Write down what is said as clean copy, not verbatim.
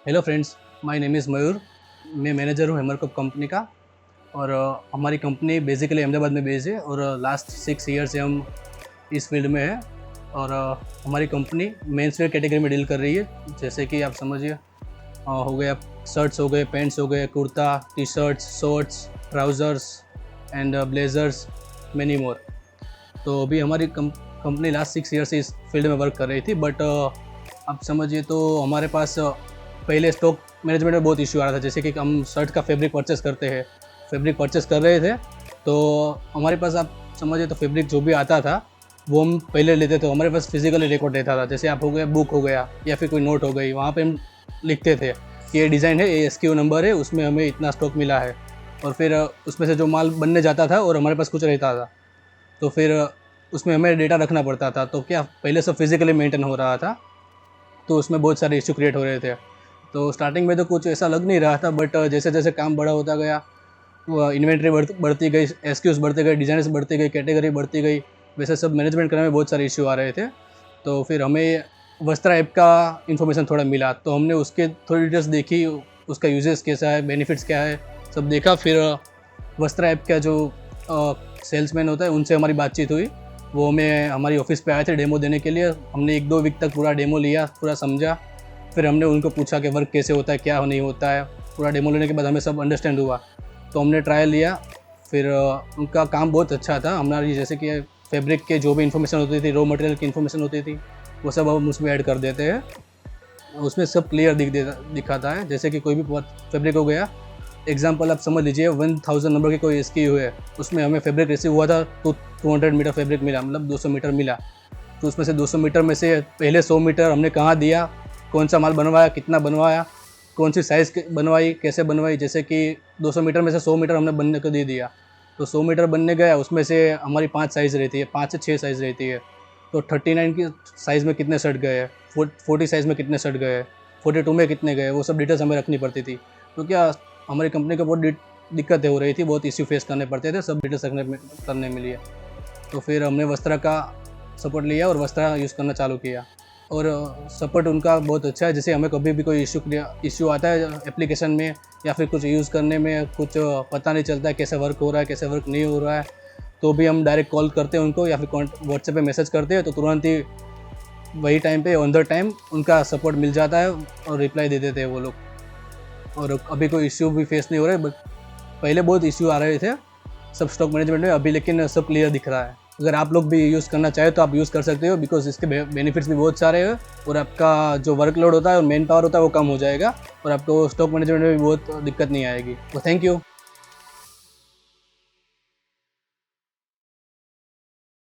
Hello friends, my name is Mayur. मैं manager हूँ हेमरकप company का। और हमारी कंपनी बेसिकली अहमदाबाद में बेस्ड है और लास्ट 6 ईयर से हम इस फील्ड में है। और हमारी कंपनी मेंस वेयर कैटेगरी में डील कर रही है। जैसे कि आप समझिए, हो गया शर्ट्स, हो गए पैंट्स, हो गए kurta, T shirts, shorts, trousers and blazers, many more. तो अभी हमारी कंपनी लास्ट 6 ईयर से इस फील्ड में वर्क कर रही थी। बट आप समझिए तो हमारे पास पहले स्टॉक मैनेजमेंट में बहुत इश्यू आ रहा था। जैसे कि हम शर्ट का फैब्रिक परचेस करते हैं, फैब्रिक परचेस कर रहे थे तो हमारे पास आप समझिए तो फैब्रिक जो भी आता था वो हम पहले लेते थे। हमारे पास फिजिकली रिकॉर्ड रहता था। जैसे आप हो गया बुक हो गया या फिर कोई नोट हो गई, वहाँ पे हम लिखते थे कि ये डिज़ाइन है, ये SKU नंबर है, उसमें हमें इतना स्टॉक मिला है। और फिर उसमें से जो माल बनने जाता था और हमारे पास कुछ रहता था तो फिर उसमें हमें डेटा रखना पड़ता था। तो क्या पहले सब फिजिकली मेंटेन हो रहा था, तो उसमें बहुत सारे इश्यू क्रिएट हो रहे थे। तो स्टार्टिंग में तो कुछ ऐसा लग नहीं रहा था, बट जैसे जैसे काम बड़ा होता गया, वो इन्वेंट्री बढ़ती गई, SKUs बढ़ते गए, डिज़ाइन्स बढ़ती गई, कैटेगरी बढ़ती गई, वैसे सब मैनेजमेंट करने में बहुत सारे इश्यू आ रहे थे। तो फिर हमें वस्त्रा ऐप का इन्फॉर्मेशन थोड़ा मिला, तो हमने उसके थोड़ी डिटेल्स देखी, उसका यूजेस कैसा है, बेनिफिट्स क्या है, सब देखा। फिर वस्त्रा ऐप का जो सेल्समैन होता है उनसे हमारी बातचीत हुई। वो हमें हमारी ऑफिस पे आए थे डेमो देने के लिए। हमने 1-2 वीक तक पूरा डेमो लिया, पूरा समझा। फिर हमने उनको पूछा कि वर्क कैसे होता है, क्या नहीं होता है। पूरा डेमो लेने के बाद हमें सब अंडरस्टैंड हुआ, तो हमने ट्रायल लिया। फिर उनका काम बहुत अच्छा था। हमारी जैसे कि फैब्रिक के जो भी इन्फॉर्मेशन होती थी, रॉ मटेरियल की इन्फॉर्मेशन होती थी, वो सब हम उसमें ऐड कर देते हैं। उसमें सब क्लियर दिखाता है। जैसे कि कोई भी फैब्रिक हो गया, एग्जाम्पल आप समझ लीजिए 1000 नंबर की कोई SKU है, उसमें हमें फैब्रिक रिसीव हुआ था तो 200 मीटर फैब्रिक मिला, मतलब 200 मीटर मिला। तो उसमें से 200 मीटर में से पहले 100 मीटर हमने कहाँ दिया, कौन सा माल बनवाया, कितना बनवाया, कौन सी साइज़ बनवाई, कैसे बनवाई। जैसे कि 200 मीटर में से 100 मीटर हमने बनने को दे दिया, तो 100 मीटर बनने गया, उसमें से हमारी 5 साइज़ रहती है, 5 से 6 साइज़ रहती है। तो 39 की साइज़ में कितने शर्ट गए, 40 साइज़ में कितने शर्ट गए, 42 में कितने गए, वो सब डिटेल्स हमें रखनी पड़ती थी। तो क्या हमारी कंपनी को बहुत दिक्कतें हो रही थी, बहुत इश्यू फेस करने पड़ते थे सब डिटेल्स करने में लिए। तो फिर हमने वस्त्रा का सपोर्ट लिया और वस्त्रा यूज़ करना चालू किया। और सपोर्ट उनका बहुत अच्छा है। जैसे हमें कभी भी कोई इश्यू आता है एप्लीकेशन में या फिर कुछ यूज़ करने में, कुछ पता नहीं चलता है कैसे वर्क हो रहा है, कैसे वर्क नहीं हो रहा है, तो भी हम डायरेक्ट कॉल करते हैं उनको या फिर व्हाट्सएप पे मैसेज करते हैं, तो तुरंत ही वही टाइम पे ऑन द टाइम उनका सपोर्ट मिल जाता है और रिप्लाई दे देते हैं वो लोग। और अभी कोई इश्यू भी फेस नहीं हो रहा है। बट पहले बहुत इश्यू आ रहे थे सब स्टॉक मैनेजमेंट में, अभी लेकिन सब क्लियर दिख रहा है। अगर आप लोग भी यूज़ करना चाहे तो आप यूज़ कर सकते हो, बिकॉज इसके बेनिफिट्स भी बहुत सारे हैं और आपका जो वर्कलोड होता है और मैन पावर होता है वो कम हो जाएगा और आपको स्टॉक मैनेजमेंट में भी बहुत दिक्कत नहीं आएगी। तो थैंक यू।